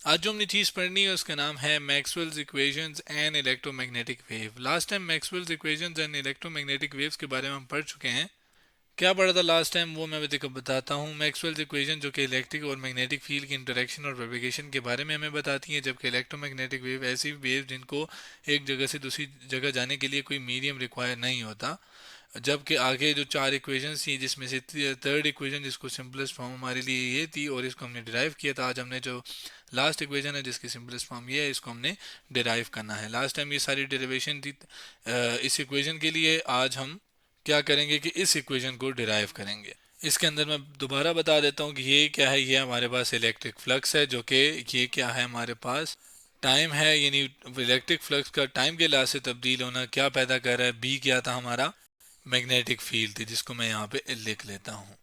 आज जो हमने चीज़ पढ़नी है उसका नाम है Maxwell's equations and electromagnetic wave. Last time Maxwell's equations and electromagnetic waves के बारे में हम पढ़ चुके हैं। क्या पढ़ा था लास्ट टाइम वो मैं देखो बताता हूँ। मैक्सवेल्स इक्वेशन जो कि इलेक्ट्रिक और मैग्नेटिक फील्ड की इंटरेक्शन और प्रोपेगेशन के बारे में हमें बताती हैं, जबकि इलेक्ट्रोमैग्नेटिक वेव ऐसी वेव जिनको एक जगह से दूसरी जगह जाने के लिए कोई मीडियम रिक्वायर नहीं होता। जबकि आगे जो चार इक्वेशंस थी जिसमें से थर्ड इक्वेशन जिसको सिंपलेस्ट फॉर्म हमारे लिए ये थी और इसको हमने डिराइव किया था। आज हमने जो लास्ट इक्वेशन है जिसकी सिंपलेस्ट फॉर्म ये है, इसको हमने डिराइव करना है। लास्ट टाइम ये सारी डेरिवेशन थी इस इक्वेशन के लिए। आज हम क्या करेंगे कि इस इक्वेशन को डिराइव करेंगे। इसके अंदर मैं दोबारा बता देता हूँ कि ये क्या है। ये हमारे पास इलेक्ट्रिक फ्लक्स है, जो कि ये क्या है हमारे पास टाइम है, यानी इलेक्ट्रिक फ्लक्स का टाइम के लिहाज से तब्दील होना क्या पैदा कर रहा है। बी क्या था हमारा, मैग्नेटिक फील्ड थी, जिसको मैं यहाँ पे लिख लेता हूँ।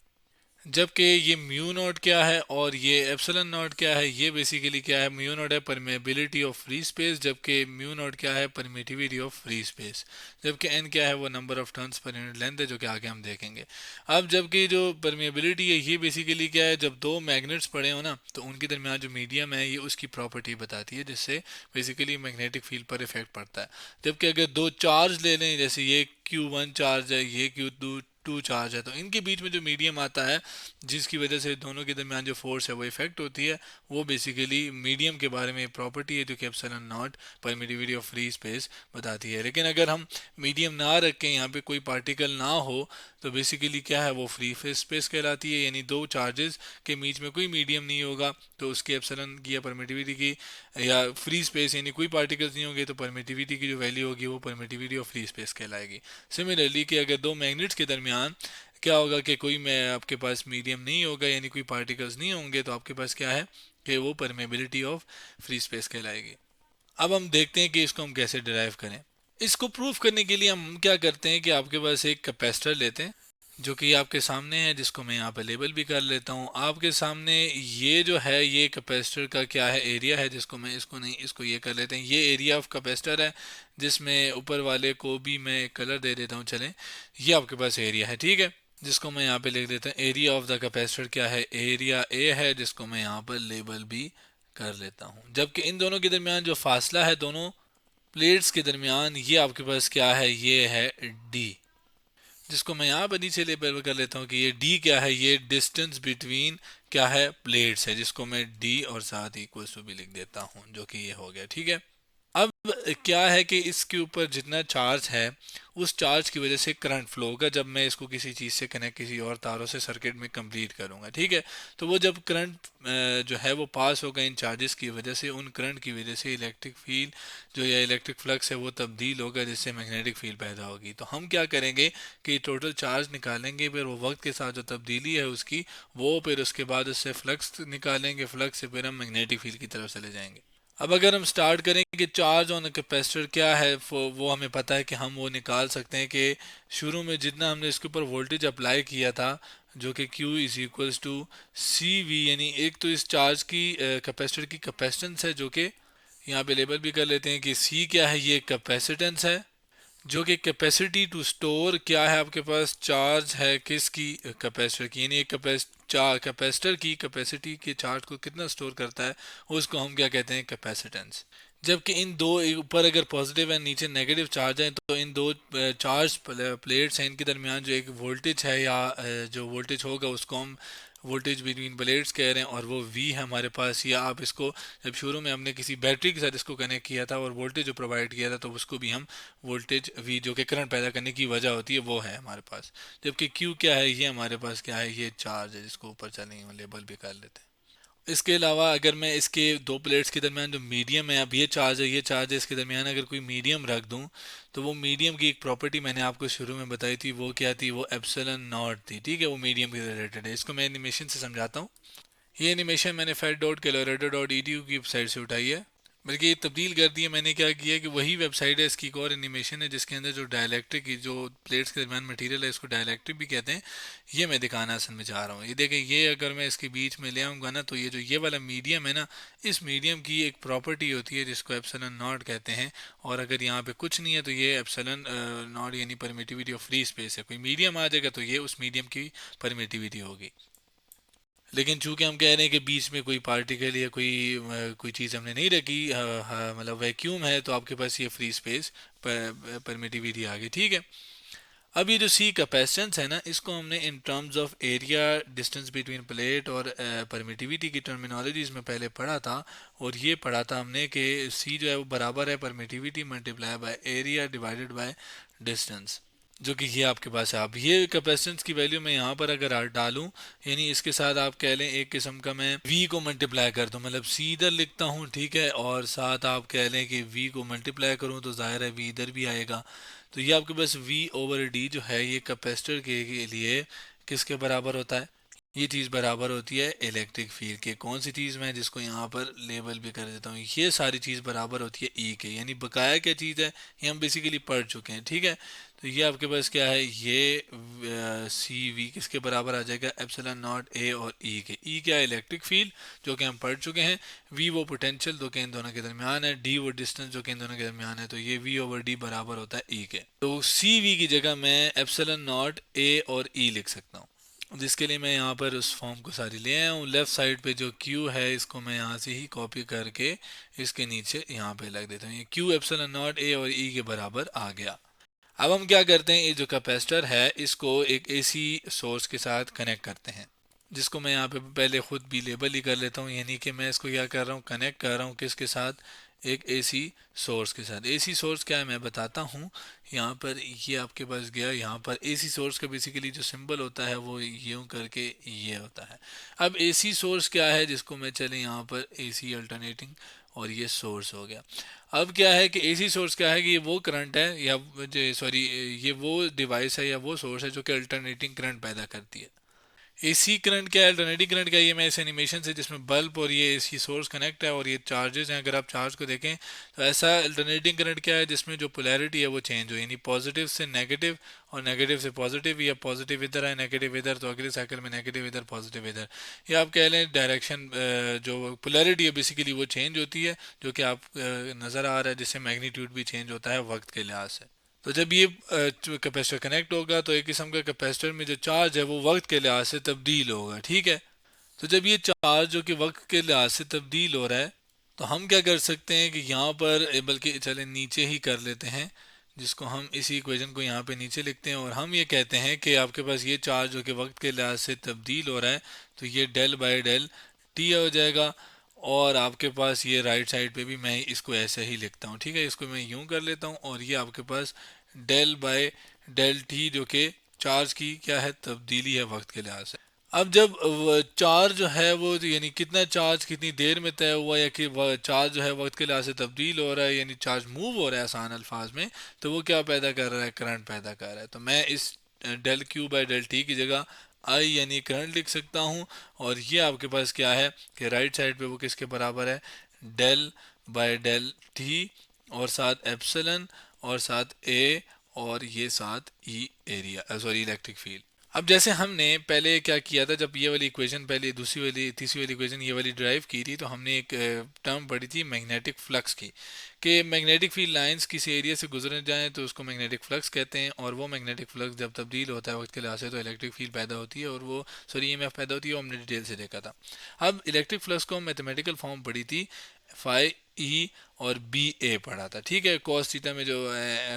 जबकि ये म्यू नॉट क्या है और ये एप्सिलॉन नॉट क्या है, ये बेसिकली क्या है, म्यू नॉट है परमेबिलिटी ऑफ फ्री स्पेस, जबकि म्यू नॉट क्या है, परमिटिविटी ऑफ फ्री स्पेस। जबकि एन क्या है, वो number of turns per unit length है, जो कि आगे हम देखेंगे। अब जबकि जो परमेबिलिटी है ये बेसिकली क्या है, जब दो मैग्नेट्स पड़े हो ना तो उनके दरमियान जो मीडियम है ये उसकी प्रॉपर्टी बताती है, जिससे बेसिकली मैग्नेटिक फील्ड पर इफेक्ट पड़ता है। जबकि अगर दो चार्ज ले लें, जैसे ये Q1 चार्ज है, ये Q2 चार्ज है, तो इनके बीच में जो मीडियम आता है जिसकी वजह से दोनों के दरमियान जो फोर्स है वो इफेक्ट होती है, वो बेसिकली मीडियम के बारे में प्रॉपर्टी है, जो कि epsilon not permittivity of free space बताती है। लेकिन अगर हम मीडियम ना रखें, यहाँ पे कोई पार्टिकल ना हो, तो बेसिकली क्या है, वो फ्री स्पेस कहलाती है। यानी दो चार्जेस के बीच में कोई मीडियम नहीं होगा तो उसकी एप्सिलॉन की या परमिटिविटी की या फ्री स्पेस यानी कोई पार्टिकल्स नहीं होंगे तो परमिटिविटी की जो वैल्यू होगी वो परमिटिविटी ऑफ फ्री स्पेस कहलाएगी। सिमिलरली कि अगर दो मैग्नेट्स के दरमियान क्या होगा कि कोई मैं आपके पास मीडियम नहीं होगा, यानी कोई पार्टिकल्स नहीं होंगे, तो आपके पास क्या है कि वो परमेबिलिटी ऑफ फ्री स्पेस कहलाएगी। अब हम देखते हैं कि इसको हम कैसे डिराइव करें। इसको प्रूफ करने के लिए हम क्या करते हैं कि आपके पास एक कैपेसिटर लेते हैं, जो कि आपके सामने है, जिसको मैं यहाँ पे लेबल भी कर लेता हूँ आपके सामने। ये जो है ये कैपेसिटर का क्या है, एरिया है, जिसको मैं इसको नहीं इसको ये कर लेते हैं, ये एरिया ऑफ कैपेसिटर है, जिसमें ऊपर वाले को भी मैं कलर दे देता हूँ। चलें, ये आपके पास एरिया है, ठीक है, जिसको मैं यहाँ पे लिख देता हूँ। एरिया ऑफ द कैपेसिटर क्या है, एरिया ए है, जिसको मैं यहाँ पर लेबल भी कर लेता हूँ। जबकि इन दोनों के दरमियान जो फासला है दोनों प्लेट्स के दरमियान, ये आपके पास क्या है, ये है डी, जिसको मैं यहाँ पर नीचे लेबल कर लेता हूँ कि ये डी क्या है, ये डिस्टेंस बिटवीन क्या है, प्लेट्स है, जिसको मैं डी और साथ ही इक्वल टू भी लिख देता हूँ, जो कि ये हो गया, ठीक है। अब क्या है कि इसके ऊपर जितना चार्ज है उस चार्ज की वजह से करंट फ्लो होगा जब मैं इसको किसी चीज़ से कनेक्ट किसी और तारों से सर्किट में कंप्लीट करूँगा, ठीक है। तो वो जब करंट जो है वो पास होगा इन चार्जेस की वजह से, उन करंट की वजह से इलेक्ट्रिक फील्ड जो या इलेक्ट्रिक फ्लक्स है वो तब्दील होगा, जिससे मैग्नेटिक फील्ड पैदा होगी। तो हम क्या करेंगे कि टोटल चार्ज निकालेंगे, फिर वो वक्त के साथ जो तब्दीली है उसकी वो, फिर उसके बाद उससे फ्लक्स निकालेंगे, फ्लक्स से फिर हम मैग्नेटिक फील्ड की तरफ चले जाएंगे। अब अगर हम स्टार्ट करें कि चार्ज ऑन कैपेसिटर क्या है, वो हमें पता है कि हम वो निकाल सकते हैं कि शुरू में जितना हमने इसके ऊपर वोल्टेज अप्लाई किया था, जो कि Q is equals to C V, यानी एक तो इस चार्ज की कैपेसिटर की कैपेसिटेंस है, जो कि यहाँ पे लेबल भी कर लेते हैं कि C क्या है, ये कैपेसिटेंस है, जो कि कैपेसिटी टू स्टोर क्या है, आपके पास चार्ज है किसकी, कैपेसिटर की, यानी एक कैपेसिटर की कैपेसिटी के चार्ज को कितना स्टोर करता है उसको हम क्या कहते हैं, कैपेसिटेंस। जबकि इन दो ऊपर अगर पॉजिटिव है नीचे नेगेटिव चार्ज है, तो इन दो चार्ज प्लेट्स हैं, इनके दरमियान जो एक वोल्टेज है या जो वोल्टेज होगा उसको हम वोल्टेज बिटवीन प्लेट्स कह रहे हैं, और वो वी है हमारे पास। या आप इसको, जब शुरू में हमने किसी बैटरी के साथ इसको कनेक्ट किया था और वोल्टेज जो प्रोवाइड किया था, तो उसको भी हम वोल्टेज वी, जो कि करंट पैदा करने की वजह होती है, वो है हमारे पास। जबकि क्यू क्या है, ये हमारे पास क्या है, ये चार्ज है, जिसको ऊपर चलेंगे लेबल भी कर लेते हैं। इसके अलावा अगर मैं इसके दो प्लेट्स के दरमियान जो मीडियम है, अब ये चार्ज है ये चार्ज है, इसके दरमियान अगर कोई मीडियम रख दूं, तो वो मीडियम की एक प्रॉपर्टी मैंने आपको शुरू में बताई थी, वो क्या थी, वो एप्सिलॉन नॉट थी, ठीक है, वो मीडियम के रिलेटेड है। इसको मैं एनिमेशन से समझाता हूँ। ये एनिमेशन मैंने fed.colorado.edu की वेबसाइट से उठाई है, बल्कि ये तब्दील कर दिया मैंने। क्या किया कि वही वेबसाइट है, इसकी एक और एनिमेशन है जिसके अंदर जो डायलैक्ट्रिक की जो प्लेट्स के दरमियान मटेरियल है, इसको डायलैक्ट्रिक भी कहते हैं। ये मैं दिखाना असल में चाह रहा हूँ। ये देखें, ये अगर मैं इसके बीच में ले आऊँगा ना, तो ये जो ये वाला मीडियम है ना, इस मीडियम की एक प्रॉपर्टी होती है जिसको एप्सिलॉन नॉट कहते हैं। और अगर यहाँ पे कुछ नहीं है तो ये एप्सिलॉन नॉट यानी परमिटिविटी ऑफ फ्री स्पेस है। कोई मीडियम आ जाएगा तो ये उस मीडियम की परमिटिविटी होगी। लेकिन चूंकि हम कह रहे हैं कि बीच में कोई पार्टिकल या कोई चीज़ हमने नहीं रखी, मतलब वैक्यूम है, तो आपके पास ये फ्री स्पेस परमिटिविटी आ गई। ठीक है, अब ये जो सी कैपेसिटेंस है ना, इसको हमने in terms of area, distance between plate और परमिटिविटी की टर्मिनोलॉजीज में पहले पढ़ा था। और ये पढ़ा था हमने कि सी जो है वो बराबर है permittivity multiply by area divided by distance, जो कि ये आपके पास है। अब ये कैपेसिटेंस की वैल्यू मैं यहाँ पर अगर डालूं, यानी इसके साथ आप कह लें एक किस्म का मैं v को मल्टीप्लाई कर दूं, मतलब c इधर लिखता हूँ, ठीक है, और साथ आप कह लें कि v को मल्टीप्लाई करूँ तो जाहिर है v इधर भी आएगा। तो ये आपके पास v ओवर d जो है ये कैपेसिटर के लिए किसके बराबर होता है? ये चीज़ बराबर होती है इलेक्ट्रिक फील्ड के। कौन सी चीज़ मैं जिसको यहाँ पर लेबल भी कर देता हूँ, ये सारी चीज़ बराबर होती है ई के, यानी बकाया क्या चीज़ है ये हम बेसिकली पढ़ चुके हैं। ठीक है, तो ये आपके पास क्या है, ये सी वी किसके बराबर आ जाएगा, एप्सिलॉन नॉट ए और ई के। ई क्या है, इलेक्ट्रिक फील्ड जो कि हम पढ़ चुके हैं, वी वो पोटेंशियल जो कि इन दोनों के दरमियान है, डी वो डिस्टेंस जो कि इन दोनों के दरमियान है। तो ये वी ओवर डी बराबर होता है ई के। तो सी वी की जगह मैं एप्सिलॉन नॉट ए और ई लिख सकता हूँ, जिसके लिए मैं यहाँ पर उस फॉर्म को सारी ले आया हूँ। लेफ्ट साइड पे जो Q है इसको मैं यहाँ से ही कॉपी करके इसके नीचे यहाँ पे लग देता हूँ। ये Q एप्सिलॉन नॉट A और E के बराबर आ गया। अब हम क्या करते हैं, ये जो कैपेसिटर है इसको एक AC सोर्स के साथ कनेक्ट करते हैं, जिसको मैं यहाँ पे पहले खुद भी लेबल ही कर लेता हूँ, यानी कि मैं इसको क्या कर रहा हूँ, कनेक्ट कर रहा हूँ किसके साथ, एक एसी सोर्स के साथ। एसी सोर्स क्या है मैं बताता हूँ। यहाँ पर ये आपके पास गया, यहाँ पर एसी सोर्स का बेसिकली जो सिंबल होता है वो यूं करके ये होता है। अब एसी सोर्स क्या है, जिसको मैं चले यहाँ पर एसी अल्टरनेटिंग, और ये सोर्स हो गया। अब क्या है कि एसी सोर्स क्या है कि ये वो करंट है या सॉरी ये वो डिवाइस है या वो सोर्स है जो कि अल्टरनेटिंग करंट पैदा करती है। एसी करंट क्या है, अल्टरनेटिंग करंट क्या है, ये मैं इस एनिमेशन से जिसमें बल्ब और ये एसी सोर्स कनेक्ट है और ये चार्जेस हैं, अगर आप चार्ज को देखें तो ऐसा अल्टरनेटिंग करंट क्या है जिसमें जो पोलैरिटी है वो चेंज हो, यानी पॉजिटिव से नेगेटिव और नेगेटिव से पॉजिटिव, या पॉजिटिव इधर है नेगेटिव इधर, तो अगले साइकिल में नेगेटिव इधर पॉजिटिव इधर, या आप कह लें डायरेक्शन, जो पोलैरिटी है बेसिकली वो चेंज होती है, जो कि आप नज़र आ रहा है, जिससे मैग्नीट्यूड भी चेंज होता है वक्त के लिहाज से। तो जब ये कैपेसिटर कनेक्ट होगा तो एक किस्म का कैपेसिटर में जो चार्ज है वो वक्त के लिहाज से तब्दील होगा। ठीक है, तो जब ये चार्ज जो कि वक्त के लिहाज से तब्दील हो रहा है, तो हम क्या कर सकते हैं कि यहाँ पर बल्कि चले नीचे ही कर लेते हैं, जिसको हम इसी इक्वेशन को यहाँ पे नीचे लिखते हैं, और हम ये कहते हैं कि आपके पास ये चार्ज जो कि वक्त के लिहाज से तब्दील हो रहा है, तो ये डेल बाय डेल टी हो जाएगा। और आपके पास ये राइट साइड पे भी मैं इसको ऐसे ही लिखता हूँ। ठीक है, इसको मैं यूं कर लेता हूँ, और ये आपके पास डेल बाय डेल टी जो कि चार्ज की क्या है, तब्दीली है वक्त के लिहाज से। अब जब चार्ज जो है वो यानी कितना चार्ज कितनी देर में तय हुआ, या कि चार्ज जो है वक्त के लिहाज से तब्दील हो रहा है, यानी चार्ज मूव हो रहा है आसान अल्फाज में, तो वो क्या पैदा कर रहा है, करंट पैदा कर रहा है। तो मैं इस del Q by del T की जगह आई यानी करंट लिख सकता हूँ। और ये आपके पास क्या है कि राइट साइड पे वो किसके बराबर है, डेल बाय डेल टी, और साथ एप्सिलन, और साथ ए, और ये साथ ई एरिया, सॉरी इलेक्ट्रिक फील्ड। अब जैसे हमने पहले क्या किया था, जब ये वाली इक्वेशन पहले दूसरी वाली तीसरी वाली इक्वेशन ये वाली ड्राइव की थी, तो हमने एक टर्म पढ़ी थी मैग्नेटिक फ्लक्स की, कि मैग्नेटिक फील्ड लाइंस किसी एरिया से गुजर जाएं तो उसको मैग्नेटिक फ्लक्स कहते हैं, और वो मैग्नेटिक फ्लक्स जब तब्दील होता है वक्त के लिहाज से तो इलेक्ट्रिक फील्ड पैदा होती है, और वो सॉरी ईएमएफ पैदा होती है, वो हमने डिटेल से देखा था। अब इलेक्ट्रिक फ्लक्स को हम मैथमेटिकल फॉर्म पढ़ी थी, फाई ई और बी ए पढ़ा था। ठीक है, कॉस थीटा में जो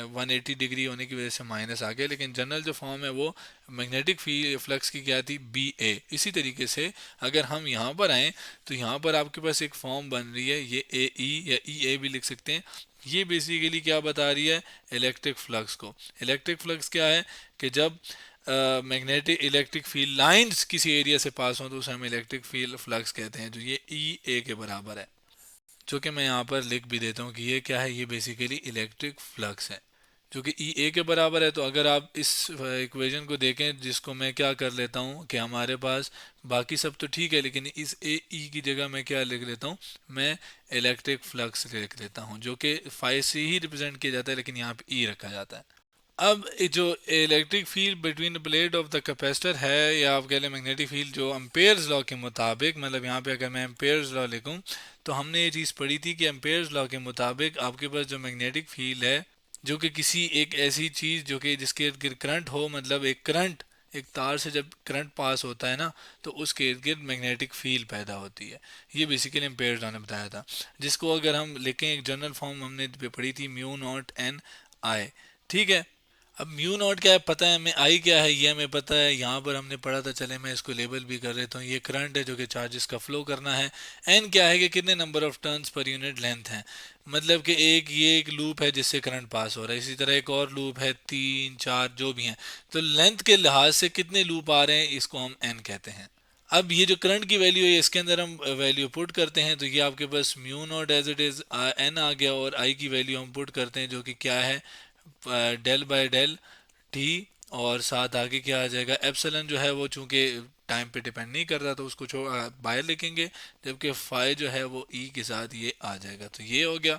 180 डिग्री होने की वजह से माइनस आ गया, लेकिन जनरल जो फॉर्म है वो मैग्नेटिक फील्ड फ्लक्स की क्या थी, बी ए। इसी तरीके से अगर हम यहाँ पर आएँ तो यहाँ पर आपके पास एक फॉर्म बन रही है, ये ए ई या ई ए भी लिख सकते हैं। ये बेसिकली क्या बता रही है, इलेक्ट्रिक फ्लक्स को। इलेक्ट्रिक फ्लक्स क्या है कि जब मैग्नेटिक इलेक्ट्रिक फील्ड लाइंस किसी एरिया से पास हो तो उसे हम इलेक्ट्रिक फील्ड फ्लक्स कहते हैं, जो ये ई ए के बराबर है, जो कि मैं यहाँ पर लिख भी देता हूँ कि ये क्या है, ये बेसिकली इलेक्ट्रिक फ्लक्स है जो कि ई ए के बराबर है। तो अगर आप इस इक्वेशन को देखें, जिसको मैं क्या कर लेता हूँ कि हमारे पास बाकी सब तो ठीक है, लेकिन इस ए ई की जगह मैं क्या लिख लेता हूँ, मैं इलेक्ट्रिक फ्लक्स लिख लेता हूँ, जो कि फाई से ही रिप्रेजेंट किया जाता है, लेकिन यहाँ पे ई रखा जाता है। अब जो electric field between the plate of the capacitor है, या आप कह लें मैग्नेटिक फील्ड, जो एम्पेयर्स लॉ के मुताबिक, मतलब यहाँ पे अगर मैं एम्पेयर्स लॉ लिखूँ तो हमने ये चीज़ पढ़ी थी कि एम्पेयर्स लॉ के मुताबिक आपके पास जो मैग्नेटिक फील्ड है, जो कि किसी एक ऐसी चीज़ जो कि जिसके इर्द गिर्द करंट हो, मतलब एक करंट एक तार से जब करंट पास होता है ना, तो उसके इर्द गिर्द मैग्नेटिक फील्ड पैदा होती है। ये बेसिकली एम्पेयर्स ने बताया था, जिसको अगर हम लिखें एक जनरल फॉर्म हमने पढ़ी थी, म्यू नॉट एन आई। ठीक है, अब म्यू नॉट क्या है पता है हमें, आई क्या है ये हमें पता है, यहाँ पर हमने पढ़ा था, चले मैं इसको लेबल भी कर देता हूँ। ये करंट है जो कि चार्जेस का फ्लो करना है। एन क्या है कि कितने number of turns per unit length है, मतलब कि ये एक लूप है जिससे करंट पास हो रहा है, इसी तरह एक और लूप है, 3 4 जो भी हैं, तो लेंथ के लिहाज से कितने लूप आ रहे हैं इसको हम एन कहते हैं। अब ये जो करंट की वैल्यू है इसके अंदर हम वैल्यू पुट करते हैं, तो ये आपके पास mu naught as it is एन आ गया, और आई की वैल्यू हम पुट करते हैं जो कि क्या है, डेल बाय डेल टी, और साथ आगे क्या आ जाएगा, एप्सिलॉन जो है वो चूंकि टाइम पे डिपेंड नहीं करता तो उसको बाहर लिखेंगे, जबकि फाई जो है वो ई के साथ ये आ जाएगा। तो ये हो गया।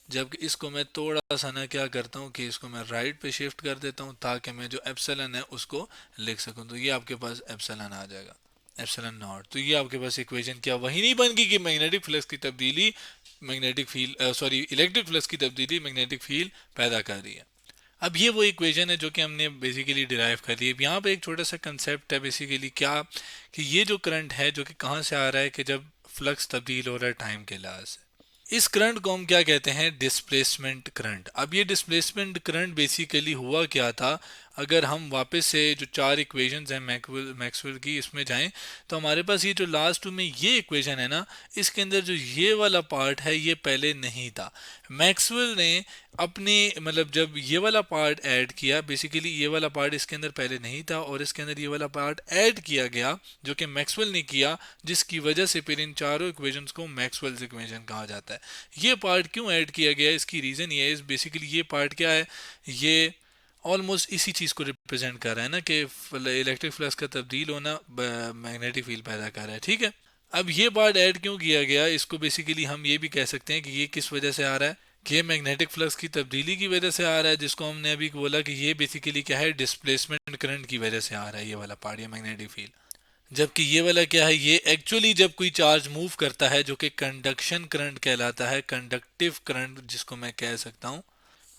जबकि इसको मैं थोड़ा सा ना क्या करता हूँ कि इसको मैं राइट पे शिफ्ट कर देता हूँ ताकि मैं जो एप्सिलॉन है उसको लिख सकूँ, तो ये आपके पास एप्सिलॉन आ जाएगा, एप्सिलॉन नॉट। तो ये आपके पास इक्वेशन क्या वही नहीं बन गई कि मैग्नेटिक फ्लक्स की तब्दीली magnetic field sorry electric flux की तब्दीली मैग्नेटिक फील्ड पैदा कर रही है। अब ये वो इक्वेशन है जो कि हमने बेसिकली डिराइव कर ली है। अब यहाँ पे एक छोटा सा कंसेप्ट है बेसिकली क्या, कि ये जो करंट है जो कि कहाँ से आ रहा है, कि जब फ्लक्स तब्दील हो रहा है टाइम के लिहाज से, इस करंट को हम क्या कहते हैं, डिस्प्लेसमेंट करंट। अब ये डिस्प्लेसमेंट करंट बेसिकली हुआ क्या था, अगर हम वापस से जो 4 इक्वेशंस हैं मैक्सवेल की इसमें जाएं, तो हमारे पास ये जो लास्ट में ये इक्वेशन है ना, इसके अंदर जो ये वाला पार्ट है ये पहले नहीं था। मैक्सवेल ने अपने मतलब जब ये वाला पार्ट ऐड किया, बेसिकली ये वाला पार्ट इसके अंदर पहले नहीं था और इसके अंदर ये वाला पार्ट ऐड किया गया जो कि मैक्सवेल ने किया, जिसकी वजह से फिर इन चारों इक्वेशंस को मैक्सवेल्स इक्वेशन कहा जाता है। ये पार्ट क्यों ऐड किया गया, इसकी रीज़न ये है, बेसिकली ये पार्ट क्या है, ये ऑलमोस्ट इसी चीज़ को रिप्रेजेंट कर रहा है ना, कि इलेक्ट्रिक फ्लक्स का तब्दील होना मैग्नेटिक फील्ड पैदा कर रहा है। ठीक है, अब ये पार्ट ऐड क्यों किया गया, इसको बेसिकली हम ये भी कह सकते हैं कि ये किस वजह से आ रहा है, कि ये मैग्नेटिक फ्लक्स की तब्दीली की वजह से आ रहा है, जिसको हमने अभी बोला कि ये बेसिकली क्या है, डिस्प्लेसमेंट करंट की वजह से आ रहा है ये वाला पार्ट, ये मैग्नेटिक फील्ड। जबकि ये वाला क्या है, ये एक्चुअली जब कोई चार्ज मूव करता है जो कि कंडक्शन करंट कहलाता है, कंडक्टिव करंट जिसको मैं कह सकता हूँ,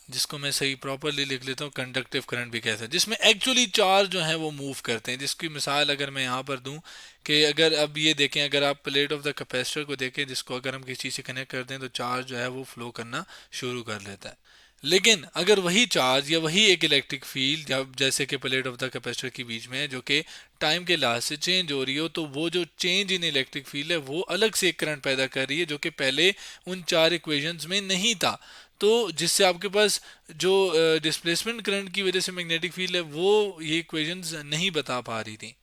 जिसको मैं सही प्रॉपरली लिख लेता हूँ, कंडक्टिव करंट भी कहते हैं, जिसमें एक्चुअली चार्ज जो है वो मूव करते हैं। जिसकी मिसाल अगर मैं यहाँ पर दूं, कि अगर अब ये देखें, अगर आप प्लेट ऑफ द कैपेसिटर को देखें, जिसको अगर हम किसी चीज़ से कनेक्ट कर दें तो चार्ज जो है वो फ्लो करना शुरू कर लेता है। लेकिन अगर वही चार्ज या वही एक इलेक्ट्रिक फील्ड जैसे कि प्लेट ऑफ द कैपेसिटर के बीच में है जो कि टाइम के लिहाज से चेंज हो रही हो, तो वो जो चेंज इन इलेक्ट्रिक फील्ड है वो अलग से एक करंट पैदा कर रही है जो कि पहले उन 4 इक्वेशंस में नहीं था। तो जिससे आपके पास जो डिस्प्लेसमेंट करंट की वजह से मैग्नेटिक फील्ड है वो ये इक्वेशंस नहीं बता पा रही थी।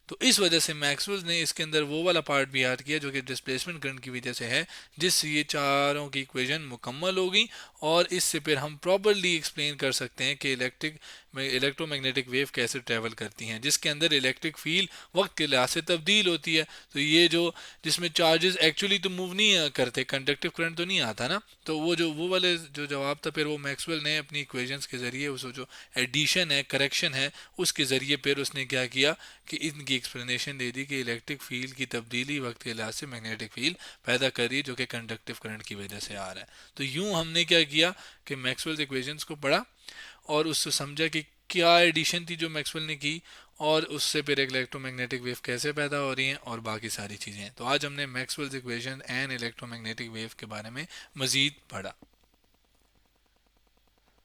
तो इस वजह से मैक्सवेल ने इसके अंदर वो वाला पार्ट भी ऐड किया जो कि डिस्प्लेसमेंट करंट की वजह से है, जिससे ये चारों की इक्वेशन मुकम्मल हो गई, और इससे फिर हम प्रॉपरली एक्सप्लेन कर सकते हैं कि इलेक्ट्रोमैग्नेटिक वेव कैसे ट्रैवल करती हैं, जिसके अंदर इलेक्ट्रिक फील्ड वक्त के लिहाज से तब्दील होती है। तो ये जो जिसमें चार्जेस एक्चुअली तो मूव नहीं करते, कंडक्टिव करंट तो नहीं आता ना, तो वो वाले जो जवाब था फिर वो मैक्सवेल ने अपनी इक्वेशंस के ज़रिए उस जो एडिशन है, करेक्शन है, उसके ज़रिए फिर उसने क्या किया कि इनकी एक्सप्लेनेशन दे दी कि इलेक्ट्रिक फील्ड की तब्दीली वक्त के लिहाज से मैग्नेटिक फील्ड पैदा कर रही है जो कि कंडक्टिव करंट की वजह से आ रहा है। तो यूं हमने क्या किया कि मैक्सवेल इक्वेशंस को पढ़ा और उससे समझा कि क्या एडिशन थी जो मैक्सवेल ने की, और उससे फिर इलेक्ट्रोमैग्नेटिक वेव कैसे पैदा हो रही हैं और बाकी सारी चीज़ें। तो आज हमने Maxwell equation and electromagnetic wave के बारे में मज़ीद पढ़ा।